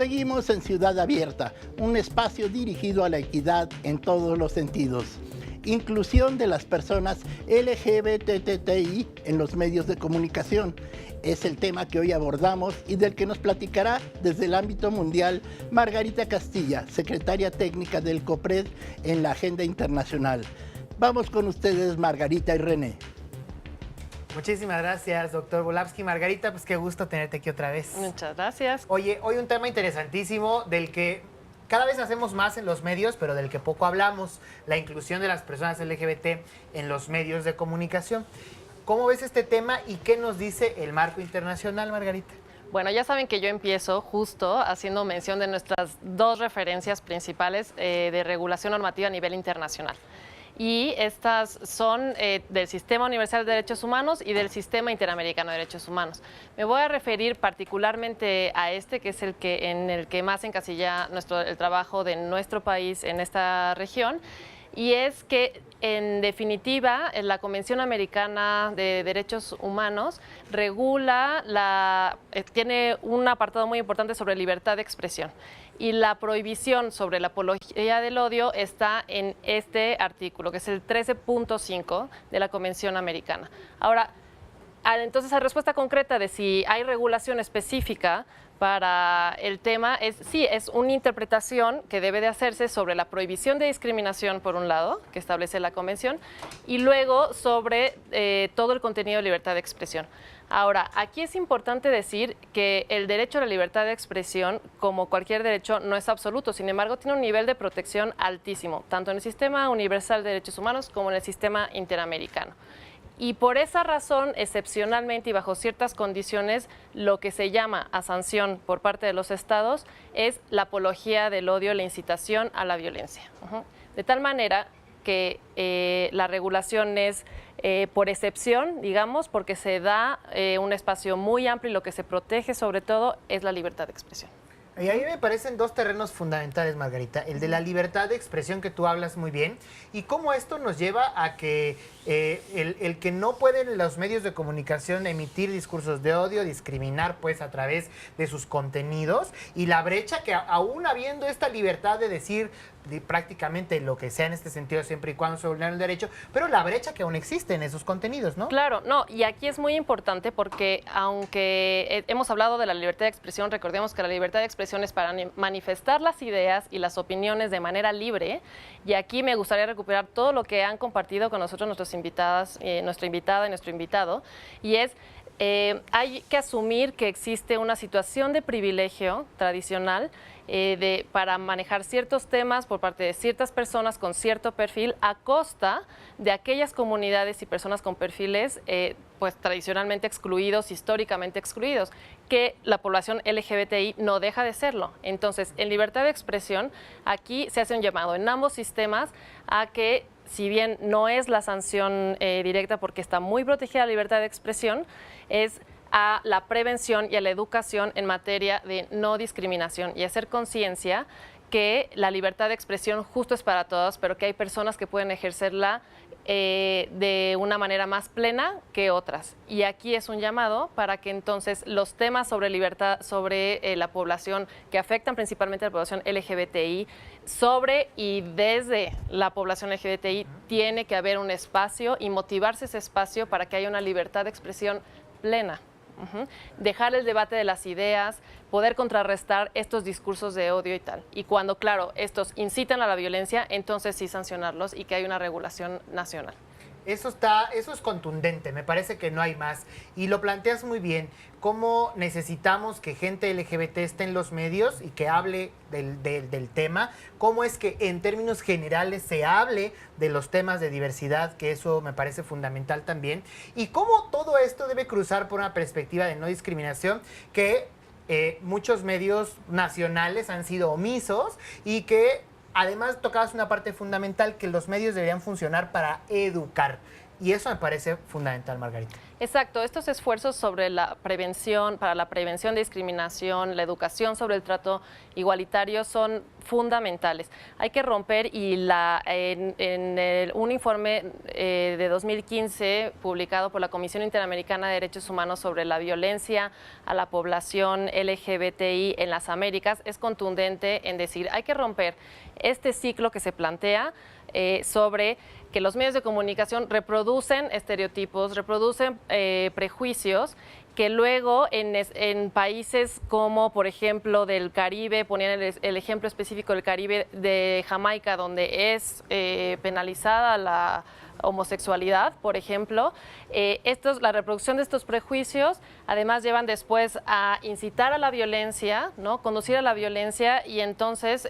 Seguimos en Ciudad Abierta, un espacio dirigido a la equidad en todos los sentidos. Inclusión de las personas LGBTTI en los medios de comunicación. Es el tema que hoy abordamos y del que nos platicará desde el ámbito mundial Margarita Castilla, secretaria técnica del COPRED en la agenda internacional. Vamos con ustedes, Margarita y René. Muchísimas gracias, doctor Volavsky. Margarita, pues qué gusto tenerte aquí otra vez. Muchas gracias. Oye, hoy un tema interesantísimo del que cada vez hacemos más en los medios, pero del que poco hablamos, la inclusión de las personas LGBT en los medios de comunicación. ¿Cómo ves este tema y qué nos dice el marco internacional, Margarita? Bueno, ya saben que yo empiezo justo haciendo mención de nuestras dos referencias principales de regulación normativa a nivel internacional. Y estas son del Sistema Universal de Derechos Humanos y del Sistema Interamericano de Derechos Humanos. Me voy a referir particularmente a este, que es en el que más encasilla el trabajo de nuestro país en esta región, y es que, en definitiva, la Convención Americana de Derechos Humanos tiene un apartado muy importante sobre libertad de expresión. Y la prohibición sobre la apología del odio está en este artículo, que es el 13.5 de la Convención Americana. Ahora, entonces, la respuesta concreta de si hay regulación específica para el tema sí, es una interpretación que debe de hacerse sobre la prohibición de discriminación, por un lado, que establece la Convención, y luego sobre todo el contenido de libertad de expresión. Ahora, aquí es importante decir que el derecho a la libertad de expresión, como cualquier derecho, no es absoluto. Sin embargo, tiene un nivel de protección altísimo, tanto en el Sistema Universal de Derechos Humanos como en el Sistema Interamericano. Y por esa razón, excepcionalmente y bajo ciertas condiciones, lo que se llama a sanción por parte de los estados es la apología del odio, la incitación a la violencia. De tal manera que la regulación es por excepción, digamos, porque se da un espacio muy amplio y lo que se protege sobre todo es la libertad de expresión. Y a mí me parecen dos terrenos fundamentales, Margarita. El de la libertad de expresión, que tú hablas muy bien, y cómo esto nos lleva a que el que no pueden los medios de comunicación emitir discursos de odio, discriminar pues a través de sus contenidos, y la brecha que aún habiendo esta libertad de decir prácticamente lo que sea en este sentido, siempre y cuando se vulnere el derecho, pero la brecha que aún existe en esos contenidos, ¿no? Claro, no, y aquí es muy importante porque aunque hemos hablado de la libertad de expresión, recordemos que la libertad de expresión es para manifestar las ideas y las opiniones de manera libre, y aquí me gustaría recuperar todo lo que han compartido con nosotros nuestras invitadas, nuestra invitada y nuestro invitado, y es hay que asumir que existe una situación de privilegio tradicional para manejar ciertos temas por parte de ciertas personas con cierto perfil a costa de aquellas comunidades y personas con perfiles pues tradicionalmente excluidos, históricamente excluidos, que la población LGBTI no deja de serlo. Entonces, en libertad de expresión, aquí se hace un llamado en ambos sistemas a que, si bien no es la sanción directa porque está muy protegida la libertad de expresión, es a la prevención y a la educación en materia de no discriminación y hacer conciencia que la libertad de expresión justo es para todos, pero que hay personas que pueden ejercerla de una manera más plena que otras. Y aquí es un llamado para que entonces los temas sobre libertad, sobre la población, que afectan principalmente a la población LGBTI, sobre y desde la población LGBTI, tiene que haber un espacio y motivarse ese espacio para que haya una libertad de expresión plena. Dejar el debate de las ideas, poder contrarrestar estos discursos de odio y tal. Y cuando, claro, estos incitan a la violencia, entonces sí sancionarlos y que hay una regulación nacional. Eso es contundente, me parece que no hay más. Y lo planteas muy bien, cómo necesitamos que gente LGBT esté en los medios y que hable del tema, cómo es que en términos generales se hable de los temas de diversidad, que eso me parece fundamental también, y cómo todo esto debe cruzar por una perspectiva de no discriminación que muchos medios nacionales han sido omisos y que además tocabas una parte fundamental, que los medios deberían funcionar para educar. Y eso me parece fundamental, Margarita. Exacto, estos esfuerzos sobre la prevención, para la prevención de discriminación, la educación sobre el trato igualitario son fundamentales. Hay que romper y un informe de 2015 publicado por la Comisión Interamericana de Derechos Humanos sobre la violencia a la población LGBTI en las Américas es contundente en decir hay que romper este ciclo que se plantea sobre que los medios de comunicación reproducen estereotipos, reproducen prejuicios que luego en países como, por ejemplo, del Caribe, ponían el ejemplo específico del Caribe de Jamaica, donde es penalizada la homosexualidad, por ejemplo, la reproducción de estos prejuicios además llevan después a incitar a la violencia, ¿no? Conducir a la violencia y entonces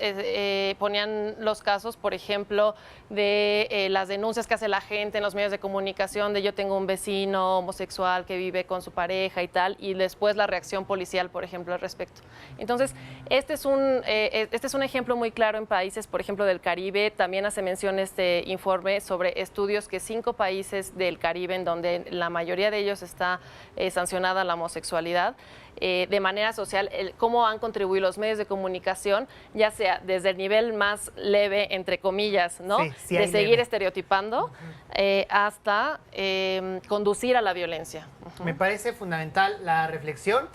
ponían los casos, por ejemplo, de las denuncias que hace la gente en los medios de comunicación de yo tengo un vecino homosexual que vive con su pareja y tal, y después la reacción policial, por ejemplo, al respecto. Entonces, este es un ejemplo muy claro en países, por ejemplo, del Caribe. También hace mención este informe sobre estudios que 5 países del Caribe, en donde la mayoría de ellos está sancionada la homosexualidad, de manera social, cómo han contribuido los medios de comunicación, ya sea desde el nivel más leve, entre comillas, ¿no? Sí, de seguir leve. estereotipando, hasta conducir a la violencia. Me parece fundamental la reflexión.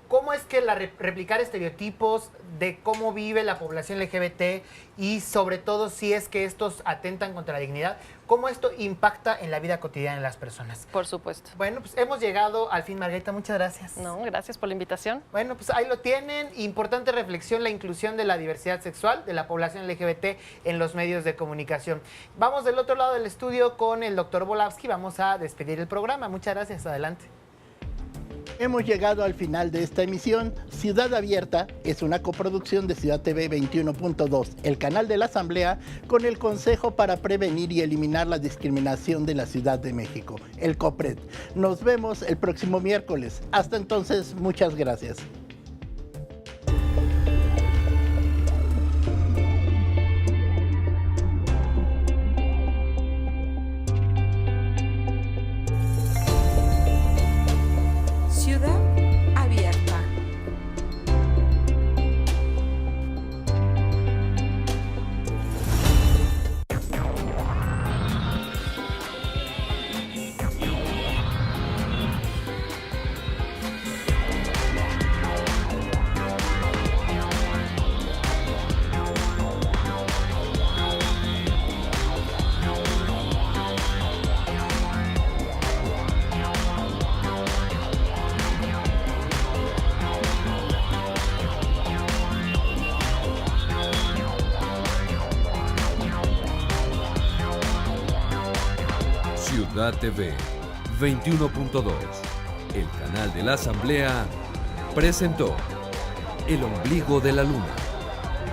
¿Cómo es que replicar estereotipos de cómo vive la población LGBT y sobre todo si es que estos atentan contra la dignidad, cómo esto impacta en la vida cotidiana de las personas? Por supuesto. Bueno, pues hemos llegado al fin, Margarita, muchas gracias. No, gracias por la invitación. Bueno, pues ahí lo tienen. Importante reflexión, la inclusión de la diversidad sexual de la población LGBT en los medios de comunicación. Vamos del otro lado del estudio con el doctor Volavsky. Vamos a despedir el programa. Muchas gracias. Adelante. Hemos llegado al final de esta emisión. Ciudad Abierta es una coproducción de Ciudad TV 21.2, el canal de la Asamblea, con el Consejo para Prevenir y Eliminar la Discriminación de la Ciudad de México, el COPRED. Nos vemos el próximo miércoles. Hasta entonces, muchas gracias. Ciudad Abierta. Ciudad TV 21.2, el canal de la Asamblea, presentó El ombligo de la luna,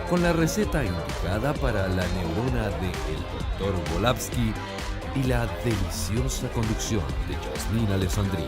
con la receta indicada para la neurona de el Dr. Volavsky y la deliciosa conducción de Yasmín Alessandrini.